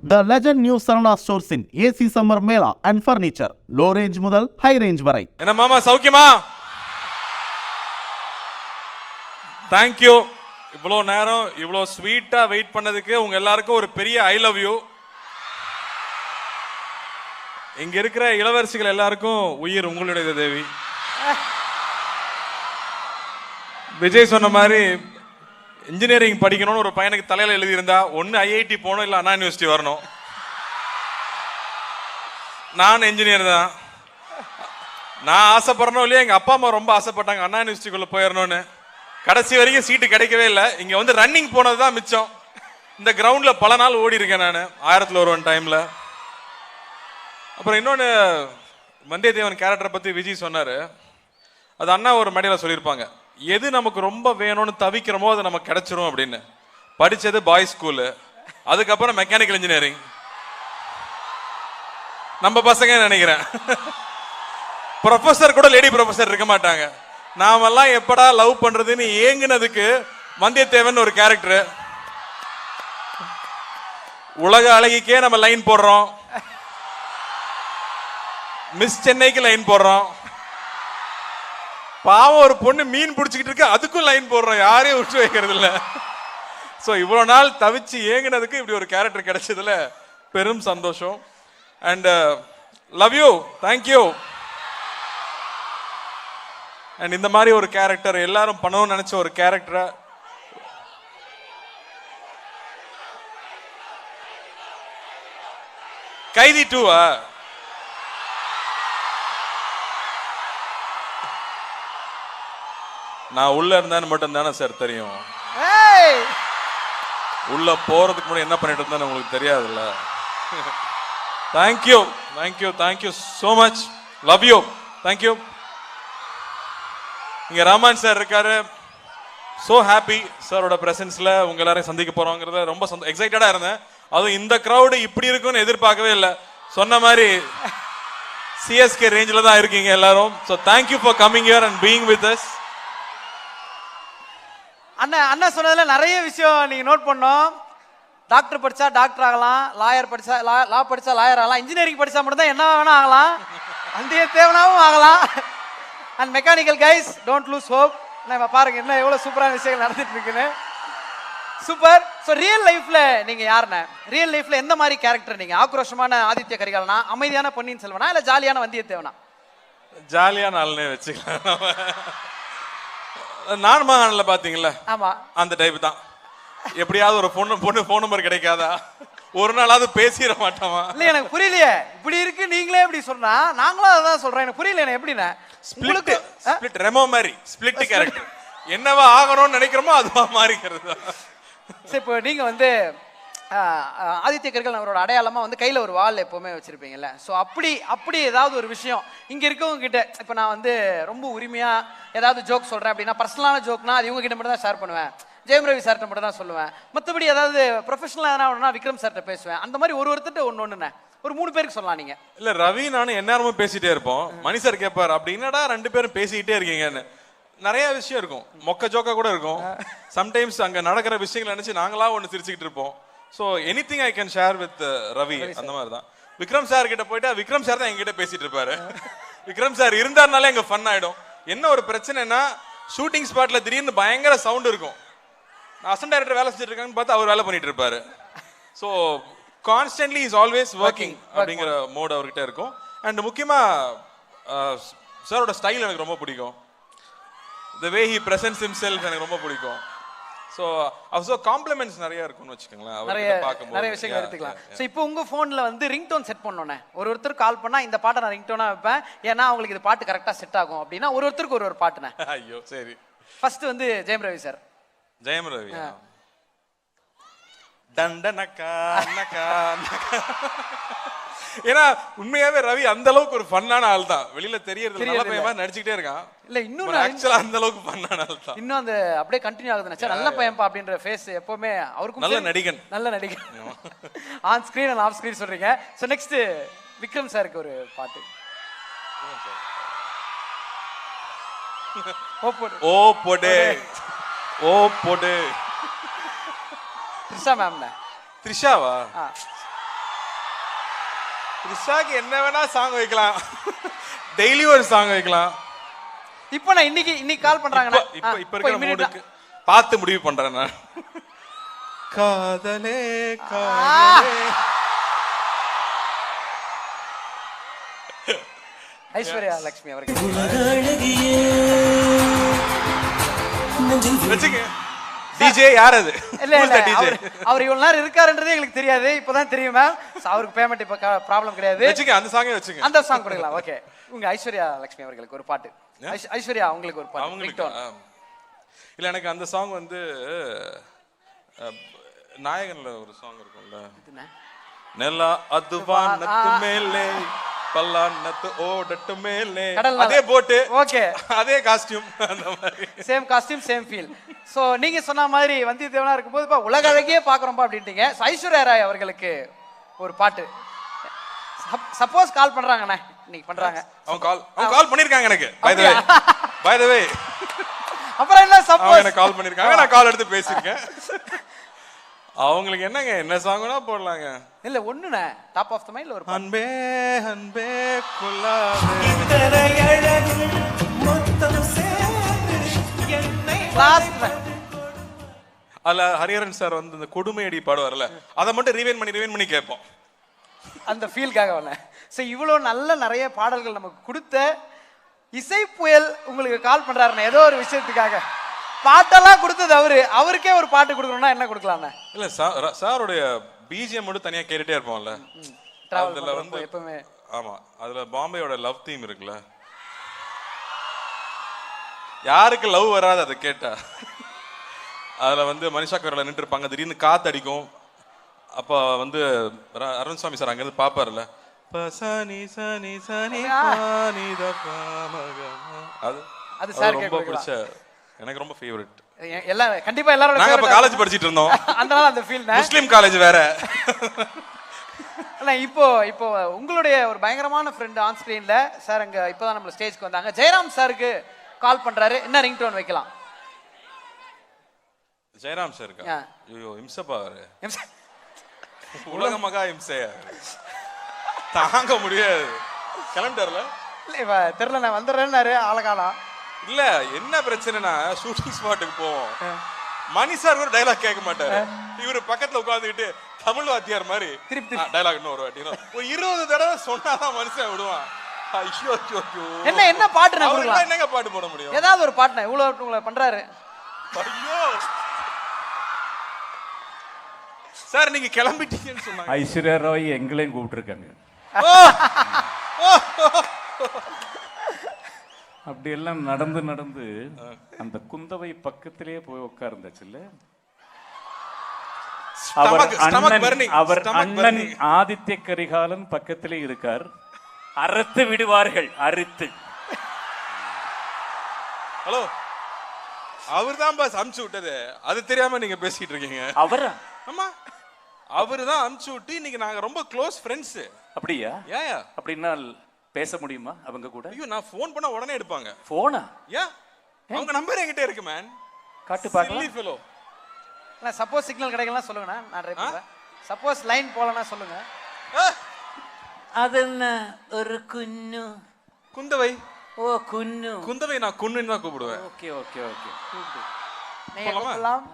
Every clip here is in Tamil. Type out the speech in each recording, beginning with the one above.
The Legend New Sarana stores in AC Summer Mela and Furniture. Low range முதல் high range வரை. என்ன மாமா சௌக்கியமா? Thank you. இவ்வளோ நேரம் இவ்வளோ ஸ்வீட்டா வெயிட் பண்ணதுக்கு உங்க எல்லாருக்கும் ஒரு பெரிய ஐ லவ் யூ. இங்க இருக்கிற இளவரசிகள் எல்லாருக்கும் உயிர் உங்களுடைய தேவி. விஜய் சொன்ன மாதிரி இன்ஜினியரிங் படிக்கணும்னு ஒரு பையனுக்கு தலையில எழுதியிருந்தா ஒன்னு ஐஐடி போகணும் இல்லை அண்ணா யூனிவர்சிட்டி வரணும். நான் இன்ஜினியர் தான். நான் ஆசைப்படணும் இல்லையா, எங்க அப்பா அம்மா ரொம்ப ஆசைப்பட்டாங்க அண்ணா யூனிவர்சிட்டிக்குள்ள போயிடணும்னு. கடைசி வரைக்கும் சீட்டு கிடைக்கவே இல்லை. இங்க வந்து ரன்னிங் போனது தான் மிச்சம். இந்த கிரவுண்ட்ல பல நாள் ஓடி இருக்கேன் நான் 1001 டைம்ல. அப்புறம் இன்னொன்று வந்தியத்தேவன் கேரக்டரை பத்தி விஜய் சொன்னாரு. அது அண்ணா ஒரு மேடையில் சொல்லியிருப்பாங்க, எது நமக்கு ரொம்ப வேணும்னு தவிக்கிறோமோ அது நமக்கு கிடைச்சிரும் அப்படின்னு. படிச்சது பாய்ஸ் ஸ்கூலு, அதுக்கப்புறம் மெக்கானிக்கல் இன்ஜினியரிங். நம்ம பசங்க நினைக்கிறேன் ப்ரொஃபஸர் கூட லேடி ப்ரொஃபஸர் இருக்க மாட்டாங்க. நாமெல்லாம் எப்படா லவ் பண்றதுன்னு ஏங்குனதுக்கு வந்தியத்தேவன் ஒரு கேரக்டர். உலக அழகிக்கே நம்ம லைன் போடுறோம், மிஸ் சென்னைக்கு லைன் போடுறோம். பாவம் ஒரு பொண்ணு மீன் பிடிச்சிக்கிட்டு இருக்கு, அதுக்கும் லைன் போடுறோம், யாரையும் விட்டு வைக்கிறது இல்லை. ஸோ இவ்வளோ நாள் தவிச்சு ஏங்குனதுக்கு இப்படி ஒரு கேரக்டர் கிடைச்சதுல பெரும் சந்தோஷம். And love you, thank you. And இந்த மாதிரி ஒரு கேரக்டர் எல்லாரும் பண்ணணும்னு நினைச்ச ஒரு கேரக்டரை கைதி 2 நான் உள்ள இருந்தான்னு மட்டும் தானே சார் தெரியும். உள்ள போறதுக்கு முன்னாடி என்ன பண்ணிட்டு இருந்தான்னு உங்களுக்கு தெரியாதுல்ல. Thank you thank you thank you so much, love you, thank you. இங்க ராமன் சார் இருக்காரு. சோ ஹாப்பி சாரோட பிரசன்ஸ்ல உங்க எல்லாரையும் சந்திக்க போறோங்கிறத ரொம்ப எக்ஸைட்டடா இருந்தேன். அதுவும் இந்த கிரௌடு இப்படி இருக்குன்னு எதிர்பார்க்கவே இல்லை. சொன்ன மாதிரி சிஎஸ்கே ரேஞ்சில் தான் இருக்கீங்க எல்லாரும். So thank you for coming here and being with us. அண்ணா சொன்னதுல நிறைய விஷயம் நீங்க நோட் பண்ணோம். டாக்டர் படிச்சா டாக்டர் ஆகலாம், லாயர் படிச்சா லா படிச்சா லாயர் ஆகலாம், இன்ஜினியரிங் படிச்சா மட்டும் தான் என்ன வேணா ஆகலாம், வந்தியத்தேவனாவும் ஆகலாம். And mechanical guys don't loose hope. நம்ம பாருங்க என்ன எவ்வளவு சூப்பரான விஷயங்கள் நடந்துட்டு இருக்குன்னு. சூப்பர். ஸோ ரியல் லைஃப்ல நீங்க யாருண்ணே? ரியல் லைஃப்ல எந்த மாதிரி கேரக்டர் நீங்க? ஆக்ரோஷமான ஆதித்ய கரிகாலனா, அமைதியான பொன்னியின் செல்வனா, இல்ல ஜாலியான வந்தியத்தேவனா? ஜாலியான ஆளுனே வச்சுக்கலாம். நான் மகான்ல பாத்தீங்களா, ஆமா அந்த டைப் தான். எப்படியாவது ஒரு பொண்ணு ஃபோன் நம்பர் கிடைக்காதா, ஒரு நாளாவது பேசிட மாட்டோமா? இல்ல எனக்கு புரியலையே, இப்படி இருக்கு நீங்களே இப்படி சொன்னா நாங்களும் அதான் சொல்றேன். எனக்கு புரியல என்ன எப்படின்னா ஸ்பிளிட் ரெமோ மாதிரி ஸ்பிளிட் கேரக்டர். என்னவா ஆகணும்னு நினைக்கிறோமோ அதுவா மாறிக்கிறது. சரி, இப்போ நீங்க வந்து ஆதித்ய கரிகாலன் அவரோட அடையாளமா வந்து கையில ஒரு வால் எப்பவுமே வச்சிருப்பீங்கல்ல. ஸோ அப்படி ஏதாவது ஒரு விஷயம் இங்க இருக்கவங்க கிட்ட, இப்போ நான் வந்து ரொம்ப உரிமையா ஏதாவது ஜோக் சொல்றேன் அப்படின்னா, பர்சனலான ஜோக்னா அது இவங்க கிட்ட மட்டும் தான் ஷேர் பண்ணுவேன், ஜெயம் ரவி சார்கிட்ட மட்டும் தான் சொல்லுவேன். மற்றபடி ஏதாவது ப்ரொஃபஷனலா எதனா விக்ரம் சார்கிட்ட பேசுவேன். அந்த மாதிரி ஒருத்தர் ஒன்னு ஒரு 3 பேருக்கு சொல்லலாம் நீங்க. இல்ல ரவி நானும் எந்நேரமும் பேசிட்டே இருப்போம். மணி சார் கேட்பார், அப்படின்னடா 2 பேரும் பேசிக்கிட்டே இருக்கீங்கன்னு. நிறைய விஷயம் இருக்கும், மொக்க ஜோக்கா கூட இருக்கும். சம்டைம்ஸ் அங்க நடக்கிற விஷயங்களை நினைச்சு நாங்களா ஒன்று சிரிச்சுக்கிட்டு இருப்போம். So anything I can share with Ravi. அந்த மாதிரி தான் விக்ரம் சார் கிட்ட போயிட்டா விக்ரம் சார் தான் எங்கிட்ட பேசிட்டு இருப்பாரு. விக்ரம் சார் இருந்தாருனாலே எங்க ஃபன் ஆயிடும். என்ன ஒரு பிரச்சனைனா, ஷூட்டிங் ஸ்பாட்ல திடீர்னு பயங்கர சவுண்ட் இருக்கும். நான் அசிஸ்டன்ட் டைரக்டர் வேலை செஞ்சுட்டு இருக்காங்கன்னு பார்த்து அவர் வேலை பண்ணிட்டு இருப்பாரு. So constantly is always working அப்படிங்கிற மோட் அவர்கிட்ட இருக்கும். அண்ட் முக்கியமா சாரோட ஸ்டைல் எனக்கு ரொம்ப பிடிக்கும். the way he presents himself எனக்கு ரொம்ப பிடிக்கும். ஸோ அவசோ காம்ப்ளிமெண்ட்ஸ் நிறைய இருக்கும்னு வச்சுக்கோங்களேன். நிறைய விஷயங்கள் எடுத்துக்கலாம். ஸோ இப்போ உங்க ஃபோனில் வந்து ரிங்டோன் செட் பண்ணோன்னே ஒருத்தர் கால் பண்ணா இந்த பாட்டை நான் ரிங்டோனாக வைப்பேன், ஏன்னா அவங்களுக்கு இது பாட்டு கரெக்டாக செட் ஆகும் அப்படின்னா ஒருத்தருக்கு ஒரு பாட்டுனே. ஐயோ சரி. ஃபர்ஸ்ட் வந்து ஜெயம் ரவி சார். ஜெயம் ரவி டண்டனக்கா நக்கா. ஏன்னா உண்மையாவே ரவி அந்த அளவுக்கு ஒரு ஃபன்னான ஆள் தான். வெளியில தெரியறது நல்ல பையன் நடிச்சுக்கிட்டே இருக்கான். இல்ல இன்னும் ஆக்சுவலா அந்த அளவுக்கு ஃபன்னான ஆள் தான். இன்னும் அந்த அப்படியே கண்டினியூ ஆகுதுன்னா நல்ல பையன்பா அப்படின்ற ஃபேஸ் எப்பவுமே அவருக்கும் நல்ல நடிகன். On screen and half screen சொல்றீங்க. ஸோ நெக்ஸ்ட் விக்ரம் சாருக்கு ஒரு பாட்டு. ஓ போடு த்ரிஷா மேம்ல. த்ரிஷாவா? த்ரிஷாக்கு என்ன வேணா சாங் வைக்கலாம், டெய்லி ஒரு சாங் வைக்கலாம். இப்போ நான் இன்னைக்கு கால் பண்றாங்கண்ணா. இப்ப இருக்கிற மூடுக்கு பார்த்து முடிவு பண்றேன் நான். காதலே காதலே. ஐஸ்வர்யா லட்சுமி அவர்கள் வச்சுங்க. டிஜே யார் அது? இல்ல அவர் இவ்வளவு நேரம் இருக்காருன்றதே எங்களுக்கு தெரியாது, இப்பதான் தெரியும் மேம். அவருக்கு பேமெண்ட் இப்ப ப்ராப்ளம் கிடையாது. வச்சுங்க, அந்த சாங்கே வச்சுங்க. அந்த சாங் கொடுக்கலாம். ஓகே, உங்க ஐஸ்வர்யா லட்சுமி அவர்களுக்கு ஒரு பாட்டு. ஐஸ்வர்யா உங்களுக்கு ஒரு பாட்டு. அவங்களுக்கு இல்ல, எனக்கு அந்த சாங் வந்து நாயகன்ல ஒரு சாங் இருக்கும்ல, நெல்லா அதுவானத்து மேலே பல்லானத்து ஓடட்டு மேலே, அதே போட்டு ஓகே, அதே காஸ்டியூம், அந்த மாதிரி same costume same feel. So நீங்க சொன்ன மாதிரி வந்தியத்தேவனா இருக்கும்போது உலக அழகியே பாக்குறோம்பா அப்படின்ட்டீங்க. ஐஸ்வர்யா ராய் அவர்களுக்கு ஒரு பாட்டு. சப்போஸ் கால் பண்றாங்கண்ணே, இன்னைக்கு பண்றாங்க. அவங்க கால் பண்ணிருக்காங்க எனக்கு. பை தி வே அப்புறம் என்ன சப்போஸ் எனக்கு கால் பண்ணிருக்காங்க, நான் கால் எடுத்து பேசிருக்கேன். அவங்களுக்கு என்னங்க, என்ன சாங்னா போடலாங்க. இல்ல ஒண்ணுண்ணே, டாப் ஆஃப் தி மைண்ட்ல ஒரு அன்பே அன்பே குல்லாவே இத்தனை அழகு மொத்தம் சேர்ந்து என்னை லாஸ்ட். அதுல ஹரிஹரன் சார் வந்து இந்த கொடுமையடி பாடுவார்ல, அதை மட்டும் ரீவைன் பண்ணி கேட்போம், அந்த ஃபீல்காக வந்தேன். ஸோ இவ்வளோ நல்ல நிறைய பாடல்கள் நமக்கு கொடுத்த இசை புயல் உங்களுக்கு கால் பண்றாருண்ணே ஏதோ ஒரு விஷயத்துக்காக. பாட்டெல்லாம் கொடுத்தது அவருக்கே ஒரு பாட்டு கொடுக்கணும்னா என்ன கொடுக்கலாம்ண்ணே? இல்ல சாருடைய பிஜிஎம் மட்டும் தனியா கேட்டுட்டே இருப்போம்ல, அதுல வந்து எப்பவுமே. ஆமா, அதுல பாம்பேயோட லவ் தீம் இருக்குல்ல, யாருக்கு லவ் வராது அதை கேட்டா. அதுல வந்து மனிஷா கரோல நின்று இருப்பாங்க, திடீர்னு காத்து அடிக்கும். அப்ப வந்து அருண் சாமி சார் அங்கிருந்து பாப்பாருல்ல, அது சார் ரொம்ப பிடிச்ச, எனக்கு ரொம்ப ஃபேவரட். எல்லாரும் கண்டிப்பா எல்லாரும் நாங்க அப்ப காலேஜ் படிச்சிட்டு இருந்தோம், அதனால அந்த ஃபீல் முஸ்லிம் காலேஜ் வேற. அண்ணா இப்போ உங்களுடைய ஒரு பயங்கரமான ஃப்ரெண்ட் ஆன் ஸ்கிரீன்ல சார் அங்க இப்பதான் நம்ம ஸ்டேஜ்க்கு வந்தாங்க. ஜெயராம் சாருக்கு கால் பண்றாரு, என்ன ரிங் டோன் வைக்கலாம்? ஜெயராம் சார் ஐயோ இம்சப்பா அவரு, உலக மகா இம்சைய தாங்க முடியாது. கிளம்பிட்டார்ல, இல்ல தெரியல, நான் வந்துடுறேன்னாரு ஆளகாலம். இல்ல என்ன பிரச்சனைனா, ஷூட்டிங் ஸ்பாட்டுக்கு போவோம், மணி சார் ஒரு டைலாக் கேட்க மாட்டாரு, இவரு பக்கத்துல உட்காந்துக்கிட்டு தமிழ் வாத்தியார் மாதிரி திருப்பி டைலாக் இன்னும் ஒரு வாட்டி ஒரு 20 தடவை சொன்னாதான் மனுஷன் விடுவான். ஐயோ என்ன பாட்டு நான் கொடுக்கலாம்? என்னங்க பாட்டு போட முடியும்? ஏதாவது ஒரு பாட்டு இவ்வளவு உங்களை பண்றாரு. ஐயோ சார், நீங்க கிளம்பிட்டீங்கன்னு சொன்னாங்க. ஐஸ்வர்யா ராய் எங்களையும் கூப்பிட்டுருக்காங்க. அப்படி எல்லாம் நடந்து அந்த குந்தவை பக்கத்திலேயே போய் உட்கார்ந்தாச்சுல்ல. அவர் அண்ணன் ஆதித்ய கரிகாலன் பக்கத்திலே இருக்கார். அறுத்து விடுவார்கள், அறுத்து. ஹலோ, அவர்தான் பாஸ் அமுச்சு விட்டது, அது தெரியாம நீங்க பேசிட்டு இருக்கீங்க. அவரா? ஆமா, அவருதான் அமுச்சு விட்டு இன்னைக்கு நாங்க ரொம்ப க்ளோஸ் ஃப்ரெண்ட்ஸ். அப்படியா? ஏன் அப்படின்னா பேச முடியுமா அவங்க கூட? ஐயோ, நான் ஃபோன் பண்ணா உடனே எடுப்பாங்க. போனா? ஏன்? அவங்க நம்பர் என்கிட்ட இருக்கு மேன். காட்டு பார்க்கலாம். ஃபெலோ. நான் சப்போஸ் சிக்னல் கிடைக்கலனா சொல்லுங்க, நான் ட்ரை பண்றேன். சப்போஸ் லைன் போலனா சொல்லுங்க. அதென்ன ஒரு குன்னு குந்தவை. ஓ குன்னு. குந்தவை நான் குன்னுன்னு தான் கூப்பிடுவேன். Okay okay okay. நீங்க கூப்பிடலாம்.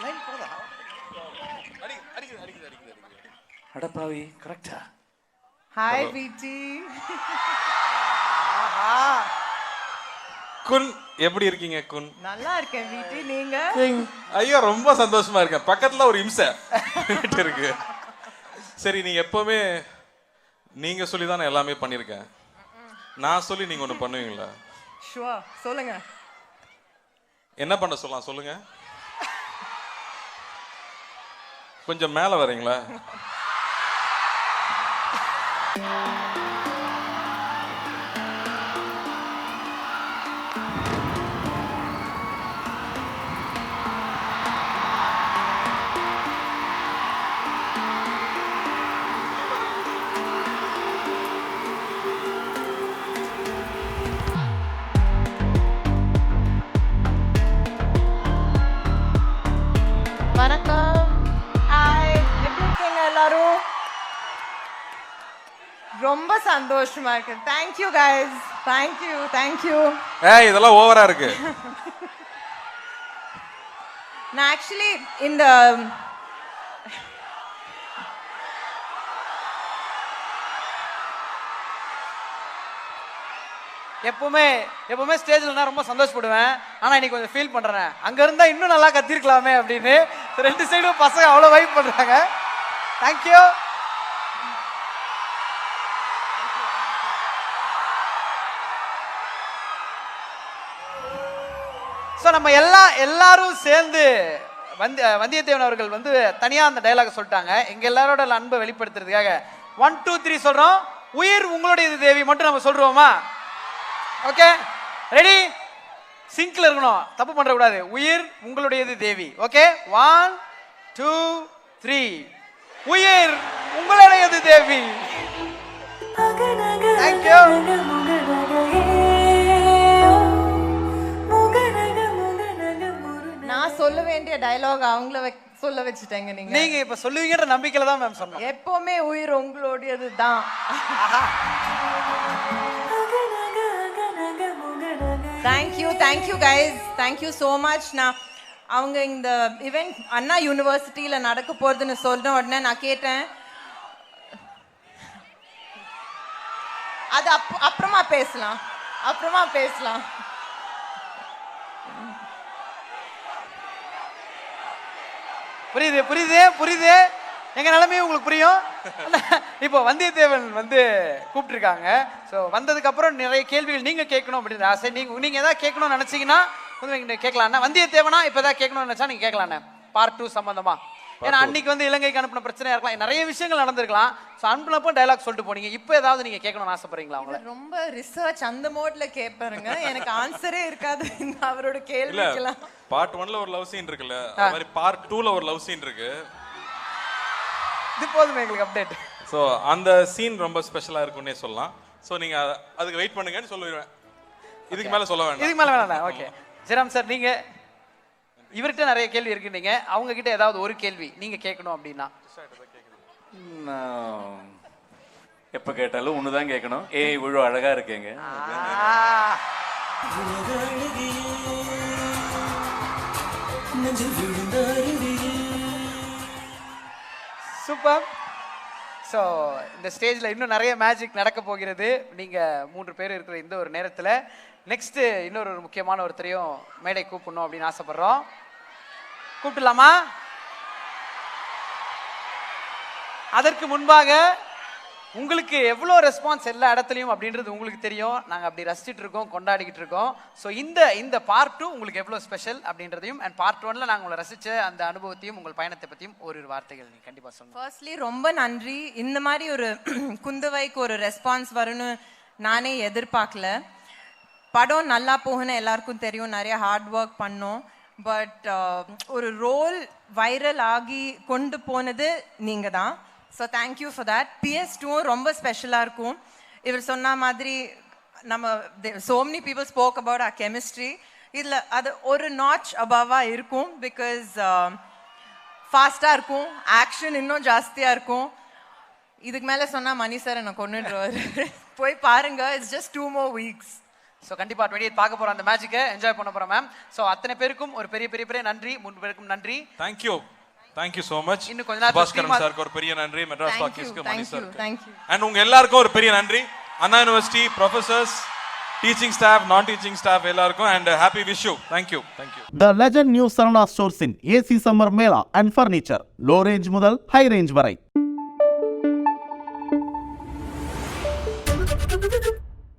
லைன் போதா? அடிக்குது. அடப்பாவி, கரெக்டா? ஹாய் பிடி. ஆஹா, குன் எப்படி இருக்கீங்க? குன் நல்லா இருக்கேன் பிடி, நீங்க? ஐயோ ரொம்ப சந்தோஷமா இருக்கேன். பக்கத்துல ஒரு இம்சை இருக்கு. சரி, நீங்க எப்பவுமே நீங்க சொல்லி தான் நான் எல்லாமே பண்ணிருக்கேன். நான் சொல்லி நீங்க ஒண்ணு பண்ணுவீங்களா? ஷுவா, சொல்லுங்க. என்ன பண்ண சொல்லலாம் சொல்லுங்க. கொஞ்சம் மேல வரீங்களா? வணக்கம். ஹாய், எப்படி இருக்கீங்க எல்லாரும்? ரொம்ப சந்தோஷமா இருக்கு. Thank you guys. Thank you. ஏய் இதெல்லாம் ஓவரா இருக்கு. நான் ஆக்சுவலி இந்த எப்பவுமே ஸ்டேஜ்ல நான் ரொம்ப சந்தோஷப்படுவேன். ஆனா இன்னைக்கு கொஞ்சம் ஃபீல் பண்றேன். அங்க இருந்தா இன்னும் நல்லா கத்திருக்கலாமே அப்படின்னு. ரெண்டு சைடும் பசங்க அவ்வளவு வைப் பண்றாங்க. தேங்க்யூ. ஸோ நம்ம எல்லாரும் சேர்ந்து வந்தியத்தேவன் அவர்கள் வந்து தனியா அந்த டயலாக் சொல்லிட்டாங்க. எங்க எல்லாரோட அன்பை வெளிப்படுத்துறதுக்காக 1 2 3 சொல்றோம். உயிர் உங்களுடையது தேவி மட்டும் நம்ம சொல்றோமா? Okay, ready? சிங்க்ல இருக்கணும், தப்பு பண்ற கூடாது. உயிர் உங்களுடையது தேவி. ஓகே, 1 2 3. உயிர் உங்களுடையது தேவி. தேங்க்யூ. நான் சொல்ல வேண்டிய டயலாக் அவங்கள சொல்ல வச்சுட்டேங்க. நீங்க இப்ப சொல்லுவீங்கன்ற நம்பிக்கையில தான் மேம் சொன்னோம். எப்பவுமே உயிர் உங்களுடையது தான். Thank you guys, thank you so much. நான் அவங்க இந்த இவெண்ட் அண்ணா யூனிவர்சிட்டியில நடக்க போறதுன்னு சொன்ன உடனே நான் கேட்டேன், அது அப்புறமா பேசலாம். புரியுது. எங்க நிலைமையும் உங்களுக்கு புரியும். இப்போ வந்தியத்தேவன் வந்து கூப்பிட்டுருக்காங்க. ஸோ வந்ததுக்கு அப்புறம் நிறைய கேள்விகள் நீங்க கேட்கணும் அப்படின்னு ஆசை. நீங்க ஏதாவது கேட்கணும்னு நினைச்சீங்கன்னா வந்து கேட்கலாம். வந்தியத்தேவனா இப்போ ஏதாவது கேட்கணும்னு நினைச்சா நீங்க கேட்கலாம். பார்ட் 2 சம்பந்தமா. ஏன்னா அன்னைக்கு வந்து இலங்கைக்கு அனுப்பின பிரச்சனையா இருக்கலாம், நிறைய விஷயங்கள் நடந்திருக்கலாம். ஸோ அனுப்பினப்போ டைலாக் சொல்லிட்டு போனீங்க. இப்போ ஏதாவது நீங்க கேட்கணும்னு ஆசைப்படுறீங்களா அவங்கள? ரொம்ப ரிசர்ச் அந்த மோட்ல கேட்பாருங்க. எனக்கு ஆன்சரே இருக்காது அவரோட கேள்விக்கெல்லாம். பார்ட் 1ல ஒரு லவ் சீன் இருக்குல்ல, அது மாதிரி பார்ட் 2ல ஒரு லவ் சீன் இருக்கு. இது போதும் எங்களுக்கு அப்டேட். ஸோ அந்த சீன் ரொம்ப ஸ்பெஷலா இருக்குன்னே சொல்லலாம். ஸோ நீங்க அதுக்கு வெயிட் பண்ணுங்கன்னு சொல்லிடுவேன். இதுக்கு மேல சொல்ல வேண்டாம். இதுக்கு மேல வேணாம். ஓகே ஜெராம் சார், நீங்க இவர்கிட்ட நிறைய கேள்வி இருக்குன்னீங்க. அவங்க கிட்ட ஏதாவது ஒரு கேள்வி நீங்க கேட்கணும் அப்படின்னா? எப்ப கேட்டாலும் ஒண்ணுதான் கேட்கணும். இவ்வளவு அழகா இருக்கேங்க. சூப்பர். ஸோ இந்த ஸ்டேஜில் இன்னும் நிறைய மேஜிக் நடக்க போகிறது. நீங்கள் 3 பேர் இருக்கிற இந்த ஒரு நேரத்தில் நெக்ஸ்ட்டு இன்னொரு முக்கியமான ஒருத்தரையும் மேடை கூப்பிடணும் அப்படின்னு ஆசைப்படுறோம். கூப்பிடலாமா? அதற்கு முன்பாக உங்களுக்கு எவ்வளோ ரெஸ்பான்ஸ் எல்லா இடத்துலையும் அப்படின்றது உங்களுக்கு தெரியும். நாங்கள் அப்படி ரசிச்சுட்டு இருக்கோம், கொண்டாடிக்கிட்டு இருக்கோம். ஸோ இந்த பார்ட் 2 உங்களுக்கு எவ்வளோ ஸ்பெஷல் அப்படின்றதையும் அண்ட் பார்ட் 1ல நாங்கள் உங்களை ரசித்த அந்த அனுபவத்தையும் உங்கள் பயணத்தை பற்றியும் ஒரு வார்த்தைகள் நீங்கள் கண்டிப்பாக சொல்லுங்கள். ஃபர்ஸ்ட்லி ரொம்ப நன்றி. இந்த மாதிரி ஒரு குந்தவைக்கு ஒரு ரெஸ்பான்ஸ் வரும்னு நானே எதிர்பார்க்கல. படம் நல்லா போகணும் எல்லாருக்கும் தெரியும், நிறைய ஹார்ட் ஒர்க் பண்ணோம். பட் ஒரு ரோல் வைரல் ஆகி கொண்டு போனது நீங்கள் தான். So thank you for that. PS2 ரொம்ப ஸ்பெஷலாக இருக்கும். இவர் சொன்ன மாதிரி நம்ம so many people spoke about our chemistry. இதில் அது ஒரு நாட்ச் அபவாக இருக்கும். பிகாஸ் ஃபாஸ்ட்டாக இருக்கும், ஆக்ஷன் இன்னும் ஜாஸ்தியாக இருக்கும். இதுக்கு மேலே சொன்னால் மணி சார் என்னை கொண்டுடுவார். போய் பாருங்க, it's just 2 more weeks. So கண்டிப்பாக 28 பார்க்க போகிறோம், அந்த மேஜிக்கை என்ஜாய் பண்ண போகிறோம் மேம். ஸோ அத்தனை பேருக்கும் ஒரு பெரிய நன்றி. 3 பேருக்கும் நன்றி. Thank you so much. இன்னும் கொஞ்ச நேரம் பாஸ்கரன் சாருக்கு ஒரு பெரிய நன்றி. மெட்ராஸ் டாக்கீஸ்க்கு மணி சாருக்கு. தேங்க்யூ. அண்ட் உங்க எல்லாருக்கும் ஒரு பெரிய நன்றி. அண்ணா யூனிவர்சிட்டி ப்ரொஃபசர்ஸ், டீச்சிங் ஸ்டாஃப், நான் டீச்சிங் ஸ்டாஃப் எல்லாருக்கும் and happy wish you. Thank you. The Legend New Sarana Stores in AC Summer Mela and Furniture. Low range முதல் high range வரை.